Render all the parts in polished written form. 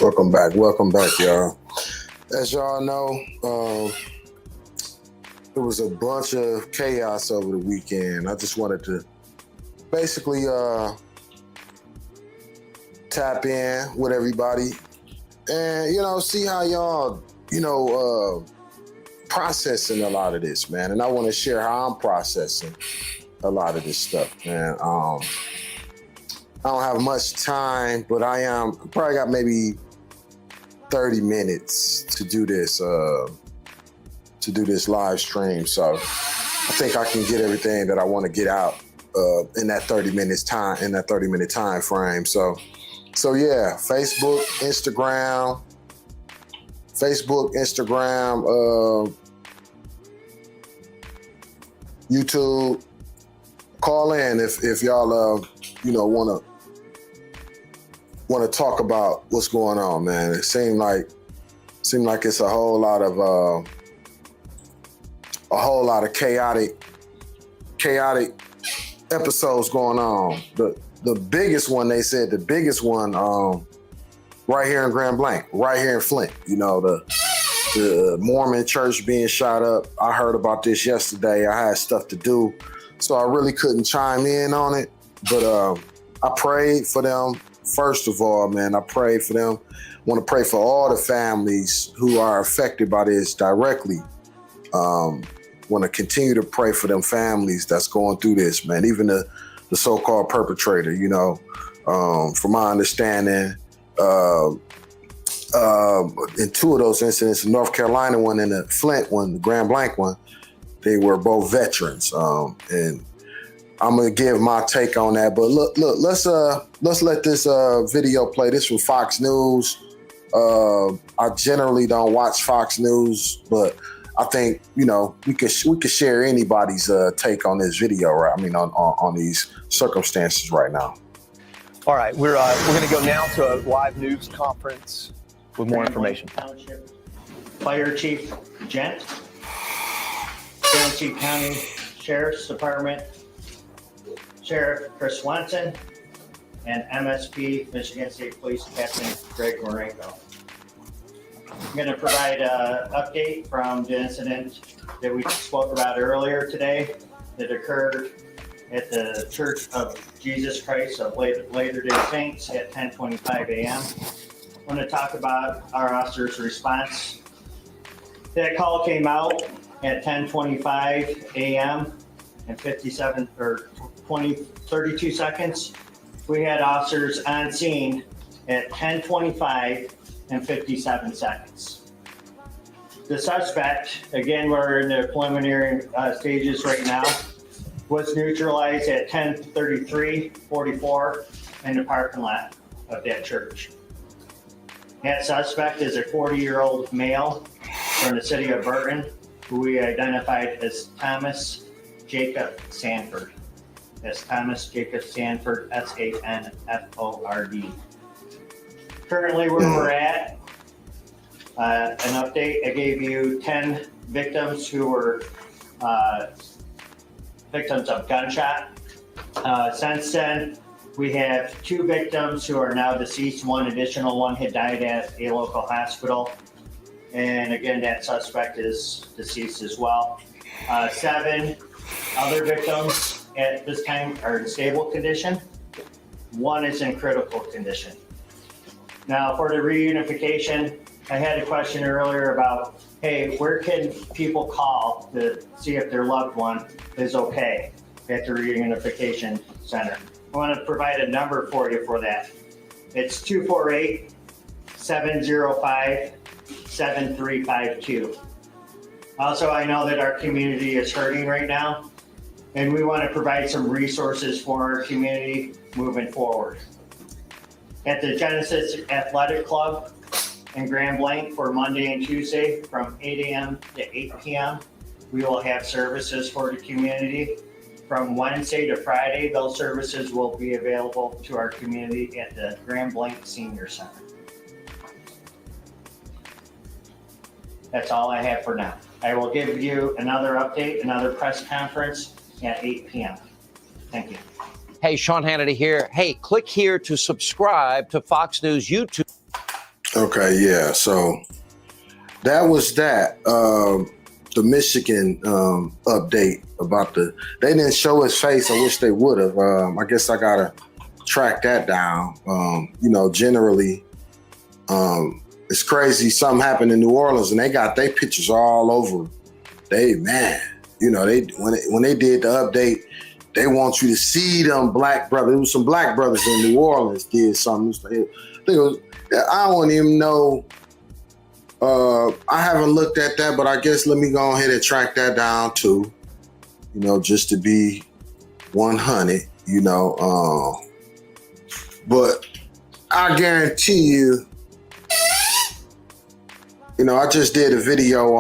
Welcome back, y'all. As y'all know, there was a bunch of chaos over the weekend. I just wanted to basically tap in with everybody and, see how y'all, processing a lot of this, man. And I want to share how I'm processing a lot of this stuff, man. I don't have much time, but I probably got maybe 30 minutes to do this live stream. So I think I can get everything that I want to get out in that 30 minute time frame. So yeah, Facebook, Instagram, YouTube. Call in if y'all want to talk about what's going on, man. It seemed like it's a whole lot of chaotic episodes going on. The biggest one, they said, right here in Grand Blanc, right here in Flint. The Mormon church being shot up. I heard about this yesterday. I had stuff to do, so I really couldn't chime in on it. But I prayed for them. First of all, man, I prayed for them. Want to pray for all the families who are affected by this directly. Want to continue to pray for them families that's going through this, man. Even the so-called perpetrator, from my understanding, in two of those incidents, the North Carolina one and the Flint one, the Grand Blanc one, they were both veterans. And I'm gonna give my take on that. But look, let's let this video play. This from Fox News. I generally don't watch Fox News, but I think we could share anybody's take on this video, right? I mean, on these circumstances right now. All right, we're going to go now to a live news conference with more information. Township Fire Chief Gent, Genesee County Sheriff's Department Sheriff Chris Swanson, and MSP Michigan State Police Captain Greg Marenko. I'm going to provide an update from the incident that we spoke about earlier today that occurred at the Church of Jesus Christ of Latter-day Saints at 10:25 a.m. I want to talk about our officer's response. That call came out at 10:25 a.m. and 32 seconds. We had officers on scene at 10:25 and 57 seconds. The suspect, again, we're in the preliminary stages right now, was neutralized at 10:33:44 in the parking lot of that church. That suspect is a 40-year-old male from the city of Burton, who we identified as Thomas Jacob Sanford. That's Thomas Jacob Sanford, Sanford. Currently, where we're at, an update, I gave you 10 victims who were victims of gunshot. Since then, we have 2 victims who are now deceased. One additional one had died at a local hospital. And again, that suspect is deceased as well. 7 other victims at this time are in stable condition. 1 is in critical condition. Now, for the reunification, I had a question earlier about, hey, where can people call to see if their loved one is okay at the reunification center? I want to provide a number for you for that. It's 248-705-7352. Also, I know that our community is hurting right now, and we want to provide some resources for our community moving forward. At the Genesis Athletic Club in Grand Blanc for Monday and Tuesday from 8 a.m. to 8 p.m., we will have services for the community. From Wednesday to Friday, those services will be available to our community at the Grand Blanc Senior Center. That's all I have for now. I will give you another update, another press conference at 8 p.m. Thank you. Hey, Sean Hannity here. Hey, click here to subscribe to Fox News YouTube. Okay, yeah. So that was that. The Michigan update about they didn't show his face. I wish they would have. I guess I gotta track that down. Generally, it's crazy. Something happened in New Orleans, and they got their pictures all over. They when they did the update, they want you to see them black brothers. It was some black brothers in New Orleans did something. I don't even know. I haven't looked at that, but I guess let me go ahead and track that down too. Just to be 100. But I guarantee you. I just did a video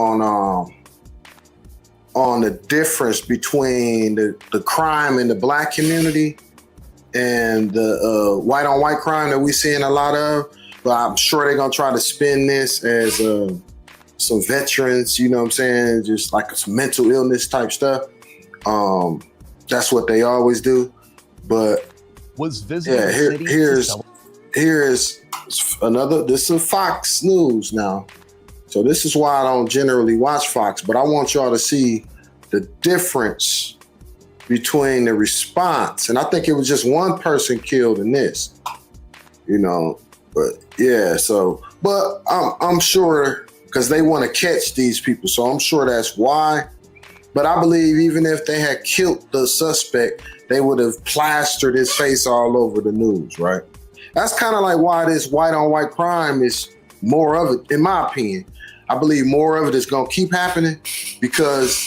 on the difference between the crime in the black community and the white on white crime that we're seeing a lot of. But I'm sure they're going to try to spin this as some veterans, you know what I'm saying? Just like some mental illness type stuff. That's what they always do. But here's another, this is Fox News now. So this is why I don't generally watch Fox, but I want y'all to see the difference between the response. And I think it was just one person killed in this, but yeah, but I'm sure because they want to catch these people. So I'm sure that's why. But I believe even if they had killed the suspect, they would have plastered his face all over the news, right? That's kind of like why this white on white crime is more of it, in my opinion. I believe more of it is going to keep happening because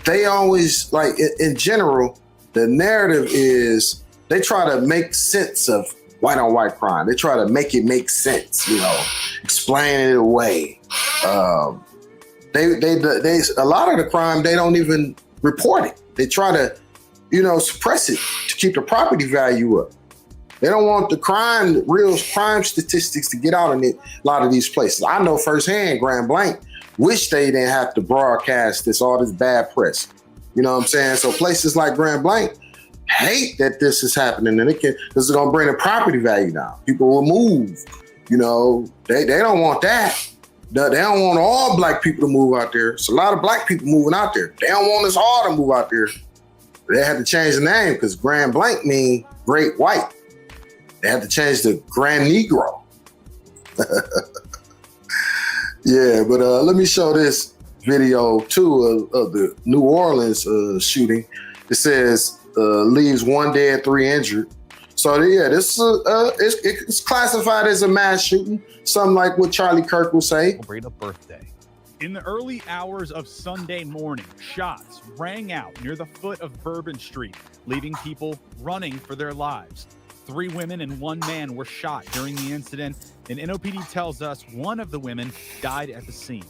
they always, like in general, the narrative is they try to make sense of white on white crime. They try to make it make sense, explain it away. They a lot of the crime, they don't even report it. They try to, suppress it to keep the property value up. They don't want the real crime statistics to get out in a lot of these places. I know firsthand, Grand Blanc, wish they didn't have to broadcast all this bad press. You know what I'm saying? So places like Grand Blanc hate that this is happening, and because it's going to bring the property value down. People will move. They don't want that. They don't want all black people to move out there. It's a lot of black people moving out there. They don't want us all to move out there. They had to change the name because Grand Blanc means Great White. They had to change the Grand Negro. Yeah, but let me show this video too of the New Orleans shooting. It says leaves 1 dead, 3 injured. So yeah, this it's classified as a mass shooting, something like what Charlie Kirk will say. Celebrate a birthday. In the early hours of Sunday morning, shots rang out near the foot of Bourbon Street, leaving people running for their lives. 3 women and 1 man were shot during the incident, and NOPD tells us one of the women died at the scene.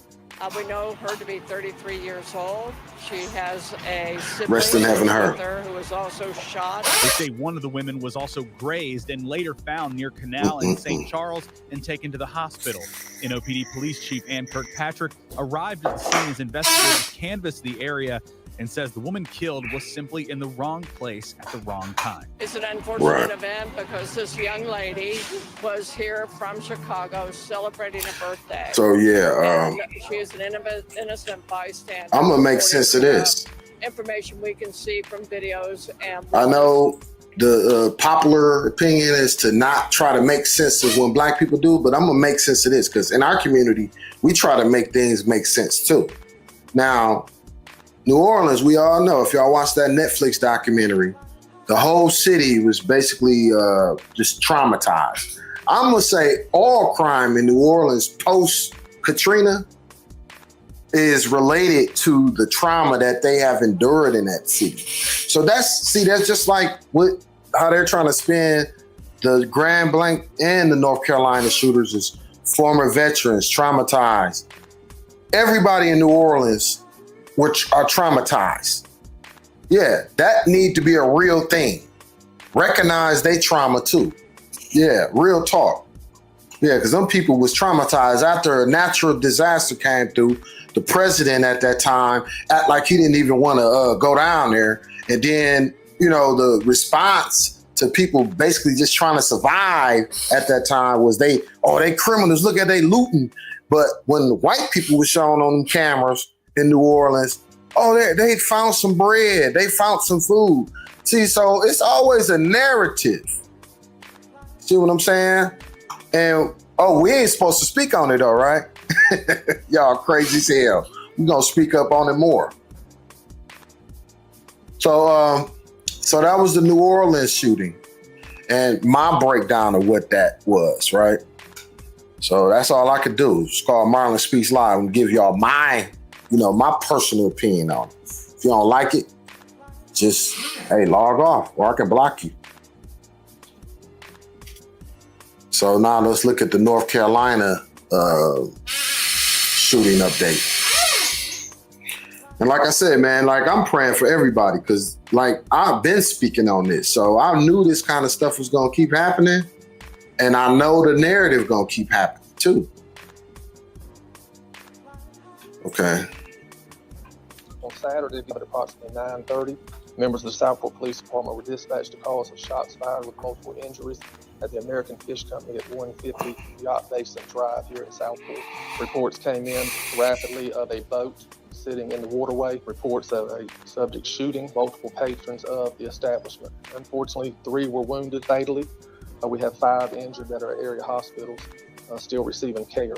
We know her to be 33 years old. She has a Rest in heaven, her. sibling who was also shot. They say one of the women was also grazed and later found near Canal in St. Charles and taken to the hospital. NOPD Police Chief Ann Kirkpatrick arrived at the scene as investigators canvassed the area and says the woman killed was simply in the wrong place at the wrong time. It's an unfortunate event because this young lady was here from Chicago celebrating a birthday. So yeah, she is an innocent bystander. I'm gonna make sense of this. Information we can see from videos, and I know the popular opinion is to not try to make sense of when black people do, but I'm gonna make sense of this because in our community we try to make things make sense too. Now, New Orleans, we all know, if y'all watch that Netflix documentary, the whole city was basically just traumatized. I'm gonna say all crime in New Orleans post Katrina is related to the trauma that they have endured in that city. So that's just like how they're trying to spin the Grand Blanc and the North Carolina shooters as former veterans, traumatized. Everybody in New Orleans which are traumatized. Yeah, that need to be a real thing. Recognize they trauma too. Yeah, real talk. Yeah, because some people was traumatized after a natural disaster came through. The president at that time act like he didn't even want to go down there. And then, the response to people basically just trying to survive at that time was they criminals, look at they looting. But when the white people were shown on them cameras in New Orleans, they found some bread, they found some food. See, so it's always a narrative. See what I'm saying? And we ain't supposed to speak on it though, right? Y'all crazy as hell. We're gonna speak up on it more. So that was the New Orleans shooting and my breakdown of what that was, right? So that's all I could do. It's called Marlon Speaks Live and give y'all my personal opinion on it. If you don't like it, just, log off or I can block you. So now let's look at the North Carolina shooting update. And like I said, man, like I'm praying for everybody because like I've been speaking on this. So I knew this kind of stuff was going to keep happening. And I know the narrative going to keep happening too. Okay. On Saturday at approximately 9:30, members of the Southport Police Department were dispatched to cause of shots fired with multiple injuries at the American Fish Company at 150 Yacht Basin Drive here in Southport. Reports came in rapidly of a boat sitting in the waterway. Reports of a subject shooting multiple patrons of the establishment. Unfortunately, 3 were wounded fatally. We have 5 injured that are at area hospitals still receiving care.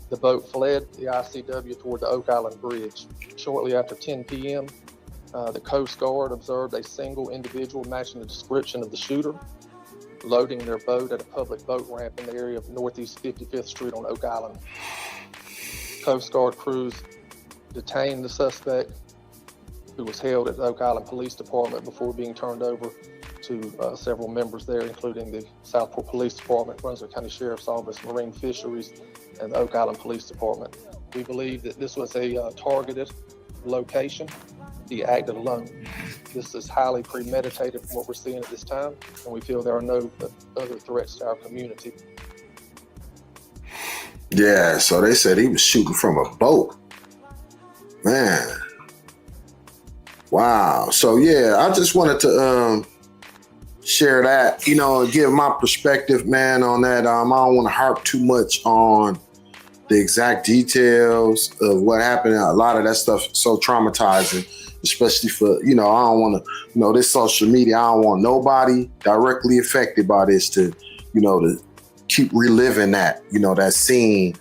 The boat fled the ICW toward the Oak Island Bridge. Shortly after 10 p.m., the Coast Guard observed a single individual matching the description of the shooter loading their boat at a public boat ramp in the area of Northeast 55th Street on Oak Island. Coast Guard crews detained the suspect, who was held at the Oak Island Police Department before being turned over to several members there, including the Southport Police Department, Brunswick County Sheriff's Office, Marine Fisheries, and the Oak Island Police Department. We believe that this was a targeted location. He acted alone. This is highly premeditated from what we're seeing at this time, and we feel there are no other threats to our community. Yeah, so they said he was shooting from a boat. Man. Wow. So yeah, I just wanted to share that, and give my perspective, man, on that. I don't want to harp too much on the exact details of what happened. A lot of that stuff is so traumatizing, especially for, I don't want to, this social media, I don't want nobody directly affected by this to keep reliving that, that scene.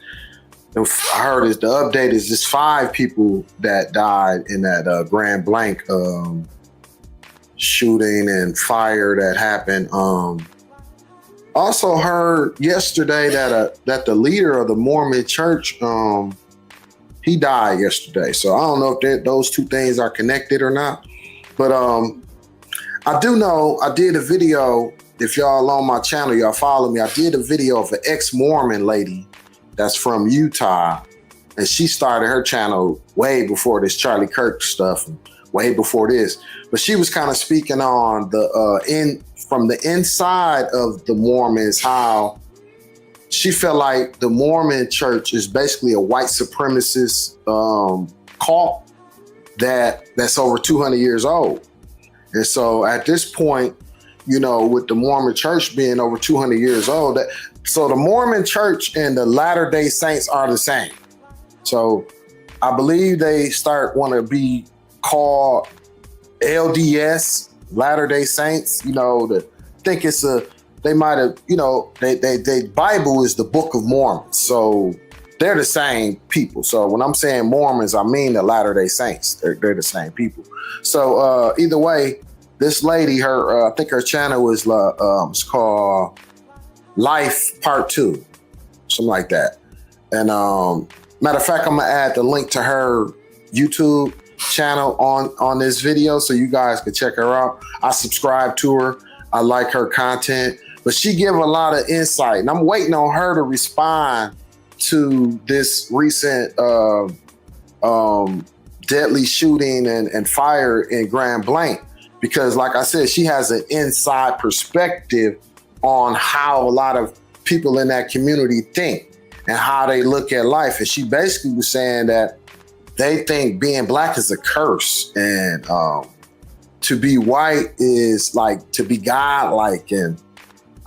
I heard the update is just 5 people that died in that Grand Blanc shooting and fire that happened. Also heard yesterday that the leader of the Mormon church, he died yesterday. So I don't know if those two things are connected or not. But I do know I did a video. If y'all on my channel, y'all follow me. I did a video of an ex-Mormon lady that's from Utah. And she started her channel way before this Charlie Kirk stuff, and way before this. But she was kind of speaking on from the inside of the Mormons, how she felt like the Mormon church is basically a white supremacist cult that's over 200 years old. And so at this point, with the Mormon church being over 200 years old, so the Mormon church and the Latter-day Saints are the same. So I believe they want to be called LDS, Latter-day Saints, think they might have, they Bible is the Book of Mormon. So they're the same people. So when I'm saying Mormons, I mean the Latter-day Saints. They're the same people. So either way, this lady, I think her channel is it's called Life Part 2, something like that. And matter of fact, I'm gonna add the link to her YouTube channel on this video so you guys can check her out. I subscribe to her. I like her content, but she give a lot of insight, and I'm waiting on her to respond to this recent deadly shooting and fire in Grand Blanc, because like I said, she has an inside perspective on how a lot of people in that community think and how they look at life. And she basically was saying that they think being black is a curse, and to be white is like to be godlike, and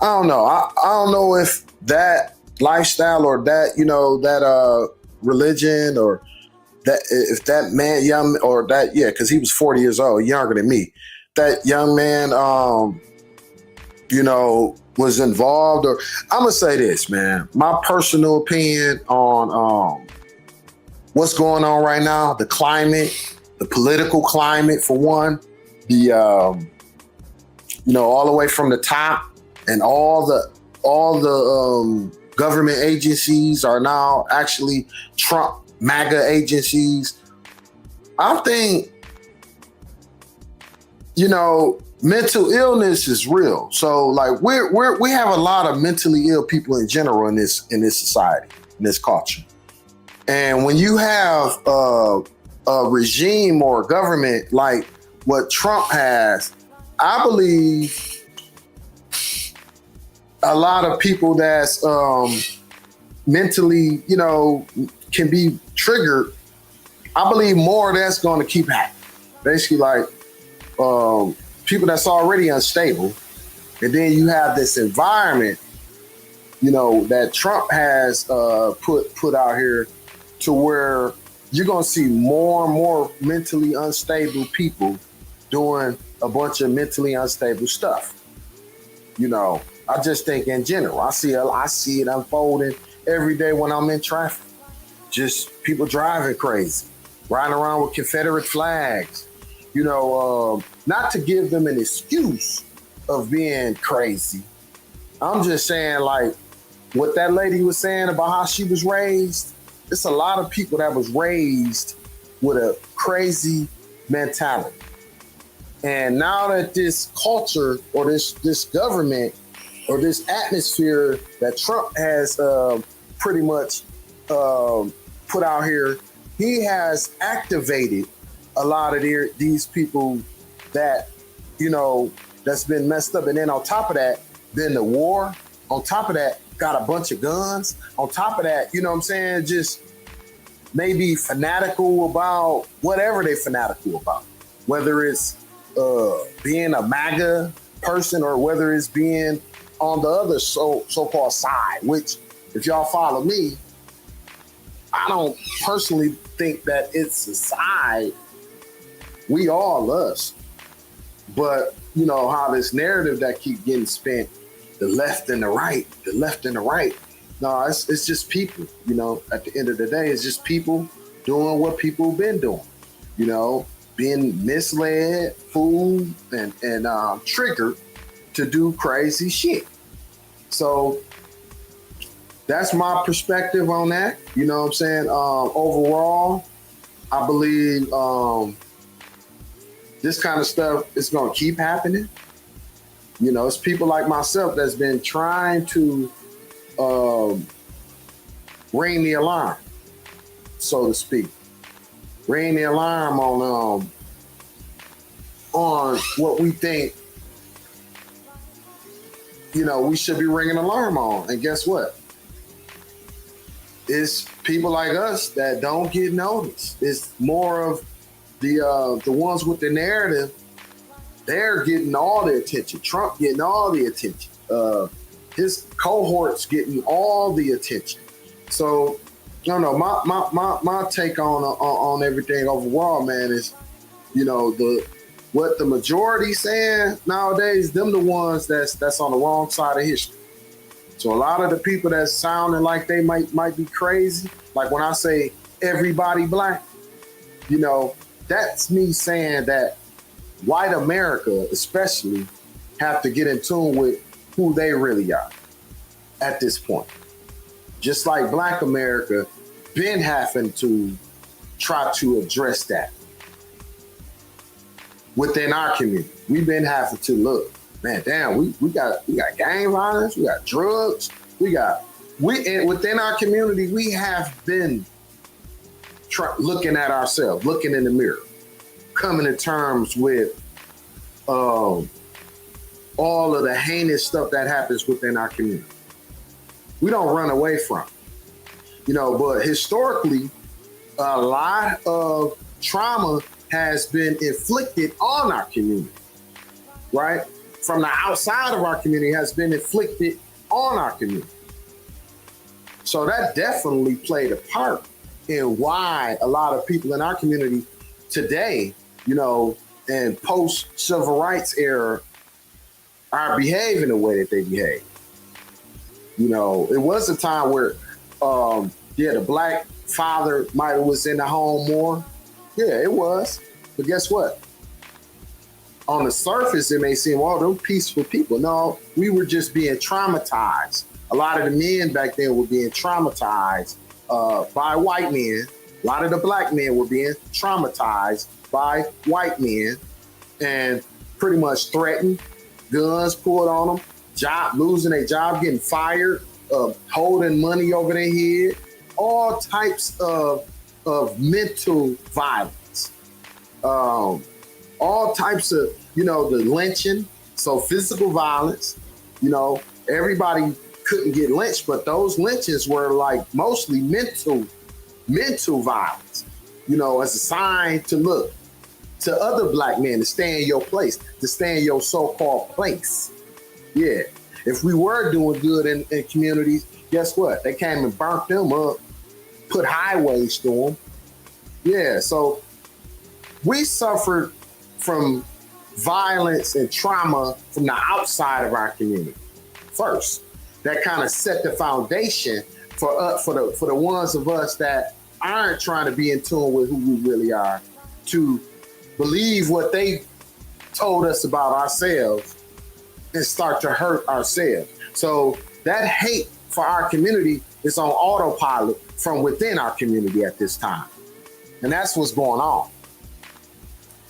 I don't know. I don't know if that lifestyle or that, you know, that religion or that if that man young or that, yeah, because he was 40 years old, younger than me. That young man, you know, was involved. Or I'm gonna say this, man. My personal opinion on what's going on right now, the climate, the political climate for one, the you know, all the way from the top, and all the government agencies are now actually Trump MAGA agencies. I think, you know, mental illness is real. So like we have a lot of mentally ill people in general in this society, in this culture. And when you have a regime or a government like what Trump has, I believe a lot of people that's mentally, you know, can be triggered. I believe more of that's going to keep happening. Basically, like people that's already unstable, and then you have this environment, you know, that Trump has put out here, to where you're going to see more and more mentally unstable people doing a bunch of mentally unstable stuff. You know, I just think in general, I see it unfolding every day when I'm in traffic. Just people driving crazy, riding around with Confederate flags. You know, not to give them an excuse of being crazy. I'm just saying, like, what that lady was saying about how she was raised, it's a lot of people that was raised with a crazy mentality. And now that this culture or this government or this atmosphere that Trump has pretty much put out here, he has activated a lot of these people that, you know, that's been messed up. And then on top of that, then the war. On top of that, got a bunch of guns. On top of that, you know what I'm saying, just maybe fanatical about whatever they're fanatical about. Whether it's being a MAGA person or whether it's being on the other so-called side, which, if y'all follow me, I don't personally think that it's a side. We all us. But, you know, how this narrative that keep getting spent, the left and the right. No, it's just people, you know, at the end of the day, it's just people doing what people been doing, you know, being misled, fooled, and triggered to do crazy shit. So that's my perspective on that. You know what I'm saying? Overall, I believe this kind of stuff is going to keep happening. You know, it's people like myself that's been trying to ring the alarm, so to speak. Ring the alarm on what we think, you know, we should be ringing an alarm on. And guess what? It's people like us that don't get noticed. It's more of the ones with the narrative. They're getting all the attention. Trump getting all the attention. His cohorts getting all the attention. So, I don't know. My take on everything overall, man, is, you know, what the majority saying nowadays, them the ones that's on the wrong side of history. So a lot of the people that's sounding like they might be crazy, like when I say everybody black, you know, that's me saying that white America especially have to get in tune with who they really are at this point. Just like black America been having to try to address that within our community. We've been having to look, man, damn, we got gang violence, we got drugs, and within our community, we have been looking at ourselves, looking in the mirror, coming to terms with all of the heinous stuff that happens within our community. We don't run away from it, you know, but historically, a lot of trauma has been inflicted on our community, right? From the outside of our community has been inflicted on our community. So that definitely played a part in why a lot of people in our community today, you know, and post-civil rights era are behaving the way that they behave. You know, it was a time where, the black father might have was in the home more. Yeah, it was. But guess what? On the surface, it may seem, oh, they're peaceful people. No, we were just being traumatized. A lot of the men back then were being traumatized by white men. A lot of the black men were being traumatized by white men and pretty much threatened, guns pulled on them, losing their job, getting fired, holding money over their head, all types of mental violence, all types of, you know, the lynching, so physical violence. You know, everybody couldn't get lynched, but those lynchings were like mostly mental violence, you know, as a sign to look to other black men to stay in your place, to stay in your so-called place. Yeah. If we were doing good in communities, guess what? They came and burnt them up, put highways through them. Yeah. So we suffered from violence and trauma from the outside of our community first. That kind of set the foundation for the ones of us that aren't trying to be in tune with who we really are, to believe what they told us about ourselves and start to hurt ourselves. So that hate for our community is on autopilot from within our community at this time. And that's what's going on.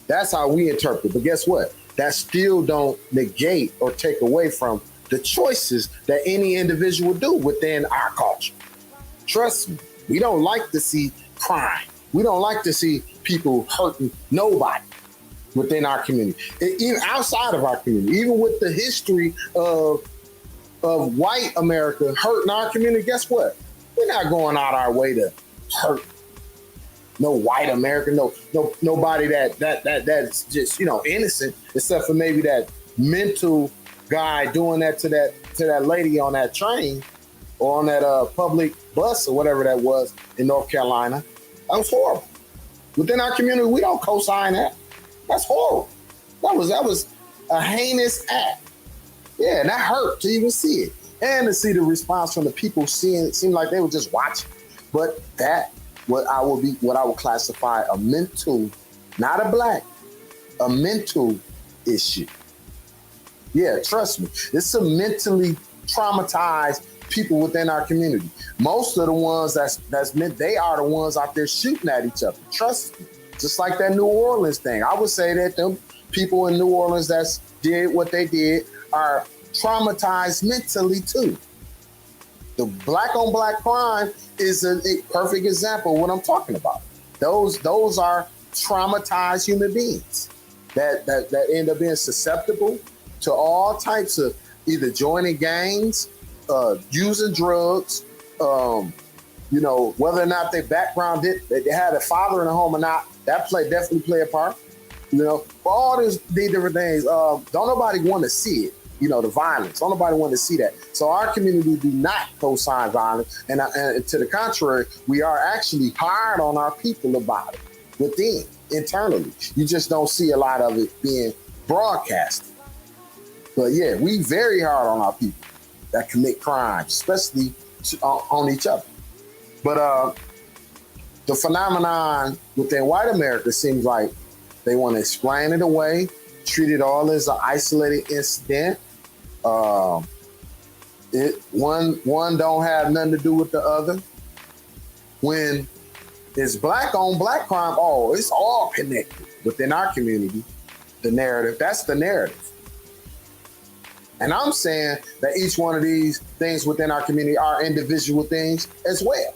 That's how we interpret it. But guess what? That still don't negate or take away from the choices that any individual do within our culture. Trust me, we don't like to see crime. We don't like to see people hurting nobody within our community, even outside of our community. Even with the history of white America hurting our community, guess what? We're not going out our way to hurt no white American, nobody that's just, you know, innocent, except for maybe that mental guy doing that to that lady on that train or on that public bus or whatever that was in North Carolina. That was horrible. Within our community, we don't co-sign that. That's horrible. That was a heinous act. Yeah, and that hurt to even see it. And to see the response from the people seeing it seemed like they were just watching. But that what I would classify a mental, not a black, a mental issue. Yeah, trust me. It's some mentally traumatized people within our community. Most of the ones that's meant, they are the ones out there shooting at each other. Trust me. Just like that New Orleans thing. I would say that them people in New Orleans that did what they did are traumatized mentally too. The black on black crime is a perfect example of what I'm talking about. Those are traumatized human beings that end up being susceptible to all types of either joining gangs, using drugs, you know, whether or not their background they had a father in the home or not, that definitely play a part. You know, for all these different things, don't nobody want to see it. You know, the violence. Don't nobody want to see that. So our community do not co-sign violence, and to the contrary, we are actually hard on our people about it within internally. You just don't see a lot of it being broadcasted. But yeah, we very hard on our people that commit crimes, especially on each other. But the phenomenon within white America seems like they want to explain it away, treat it all as an isolated incident. One don't have nothing to do with the other. When it's black on black crime, oh, it's all connected within our community. The narrative, that's the narrative. And I'm saying that each one of these things within our community are individual things as well.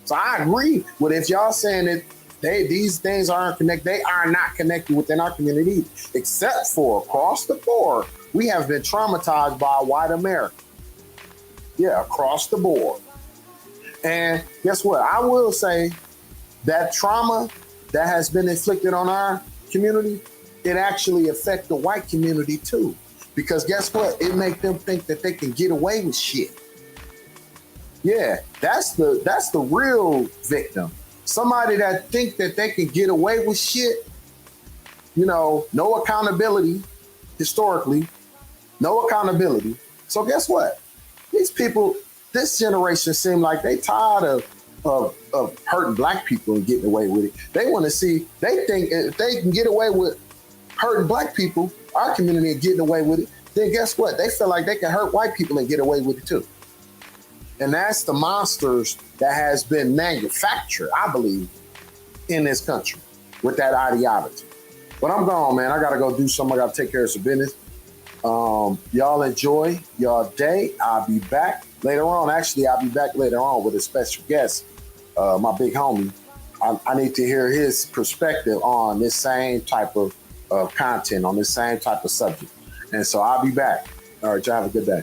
So I agree with if y'all saying that these things aren't connected, they are not connected within our community, except for across the board, we have been traumatized by white America. Yeah, across the board. And guess what? I will say that trauma that has been inflicted on our community, it actually affect the white community too. Because guess what? It make them think that they can get away with shit. Yeah, that's the real victim. Somebody that think that they can get away with shit, no accountability, historically, no accountability. So guess what? These people, this generation seem like they tired of hurting black people and getting away with it. They want to see, they think if they can get away with hurting black people, our community, and getting away with it, then guess what? They feel like they can hurt white people and get away with it too. And that's the monsters that has been manufactured, I believe, in this country with that ideology. But I'm gone, man. I got to go do something. I got to take care of some business. Y'all enjoy y'all day. I'll be back later on. Actually, I'll be back later on with a special guest, my big homie. I need to hear his perspective on this same type of content, on this same type of subject. And so I'll be back. All right, y'all have a good day.